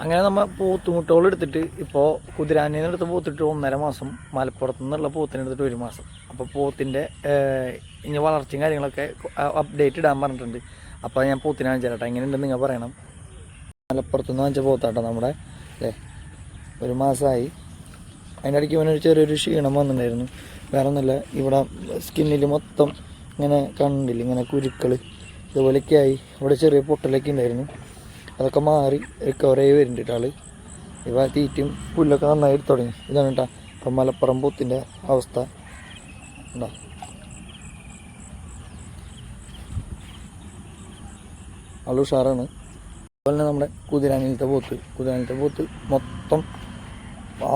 അങ്ങനെ നമ്മൾ പോത്തുമുട്ടകൾ എടുത്തിട്ട് ഇപ്പോൾ കുതിരാനിൽ നിന്ന് എടുത്ത് പോത്തിട്ട് 1.5 മാസം, മലപ്പുറത്ത് നിന്നുള്ള പോത്തിനെടുത്തിട്ട് 1 മാസം. അപ്പോൾ പോത്തിൻ്റെ ഇനി വളർച്ചയും കാര്യങ്ങളൊക്കെ അപ്ഡേറ്റ് ഇടാൻ പറഞ്ഞിട്ടുണ്ട്. അപ്പോൾ ഞാൻ പോത്തിനെ വാങ്ങിച്ചാലട്ടെ, എങ്ങനെയുണ്ടെന്ന് നിങ്ങൾ പറയണം. മലപ്പുറത്ത് നിന്ന് വാങ്ങിച്ച പോത്താട്ടോ നമ്മുടെ അല്ലേ, 1 മാസമായി. അതിൻ്റെ ഇടയ്ക്ക് ഇവനൊരു ചെറിയൊരു ക്ഷീണം വന്നിട്ടുണ്ടായിരുന്നു. വേറെ ഒന്നുമില്ല, ഇവിടെ സ്കിന്നിൽ മൊത്തം ഇങ്ങനെ കണ്ടില്ല, ഇങ്ങനെ കുരുക്കൾ ഇതുപോലെയൊക്കെ ആയി. ഇവിടെ ചെറിയ പൊട്ടലൊക്കെ ഉണ്ടായിരുന്നു, അതൊക്കെ മാറി റിക്കവർ ആയി വരുന്നുണ്ട് ആൾ. ഇവ തീറ്റും പുല്ലൊക്കെ നന്നായി എടുത്ത് തുടങ്ങി. ഇതാണ് കേട്ടോ ഇപ്പം മലപ്പുറം പോത്തിൻ്റെ അവസ്ഥ. ഉണ്ടോ, ആൾ ഉഷാറാണ്. അതുപോലെ തന്നെ നമ്മുടെ കുതിരാനിലത്തെ പോത്ത് മൊത്തം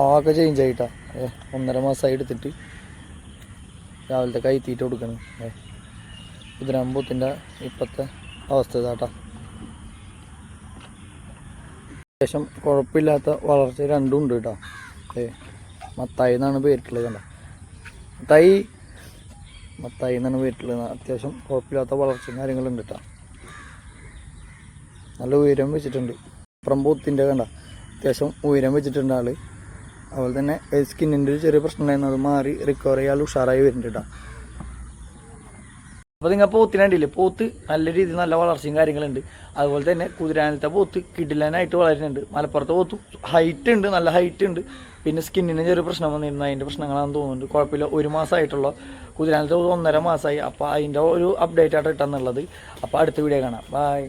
ആകെ ചേഞ്ച് ആയിട്ടാ. 1.5 മാസമായി എടുത്തിട്ട് രാവിലത്തെ കൈത്തീറ്റ കൊടുക്കണം. കുതിരാൻ പോത്തിൻ്റെ ഇപ്പോഴത്തെ അവസ്ഥ ഇതാട്ടാ. അത്യാവശ്യം കുഴപ്പമില്ലാത്ത വളർച്ച രണ്ടും ഉണ്ട് കേട്ടോ. മത്തായി എന്നാണ് പേരിട്ടുള്ളത്. കണ്ട മത്തായി എന്നാണ് പേരിട്ടുള്ളത്. അത്യാവശ്യം കുഴപ്പമില്ലാത്ത വളർച്ചയും കാര്യങ്ങളുണ്ട് കേട്ടോ. നല്ല ഉയരം വെച്ചിട്ടുണ്ട്. അപ്പുറം പോത്തിൻ്റെ കണ്ട അത്യാവശ്യം ഉയരം വെച്ചിട്ടുണ്ട് ആൾ. അതുപോലെ തന്നെ സ്കിന്നിൻ്റെ ഒരു ചെറിയ പ്രശ്നം ഉണ്ടായിരുന്നു, അത് മാറി റിക്കവർ ചെയ്യാൻ ഉഷാറായി വരുന്നുണ്ട് കേട്ടോ. അപ്പോൾ നിങ്ങൾ പോത്തിനെ കണ്ടില്ലേ, പോത്ത് നല്ല രീതിയിൽ നല്ല വളർച്ചയും കാര്യങ്ങളുണ്ട്. അതുപോലെ തന്നെ കുതിരാനത്തെ പോത്ത് കിടിലനായിട്ട് വളരുന്നുണ്ട്. മലപ്പുറത്തെ പോത്ത് ഹൈറ്റ് ഉണ്ട്, നല്ല ഹൈറ്റ് ഉണ്ട്. പിന്നെ സ്കിന്നിന് ചെറിയ പ്രശ്നം വന്നിരുന്നു, അതിൻ്റെ പ്രശ്നങ്ങളാണെന്ന് തോന്നുന്നുണ്ട്. കുഴപ്പമില്ല, 1 മാസമായിട്ടുള്ള കുതിരാനത്തെ 1.5 മാസമായി. അപ്പോൾ അതിൻ്റെ ഒരു അപ്ഡേറ്റ് ആയിട്ട് ഇട്ടെന്നുള്ളത്. അപ്പോൾ അടുത്ത വീഡിയോ കാണാം. ബൈ.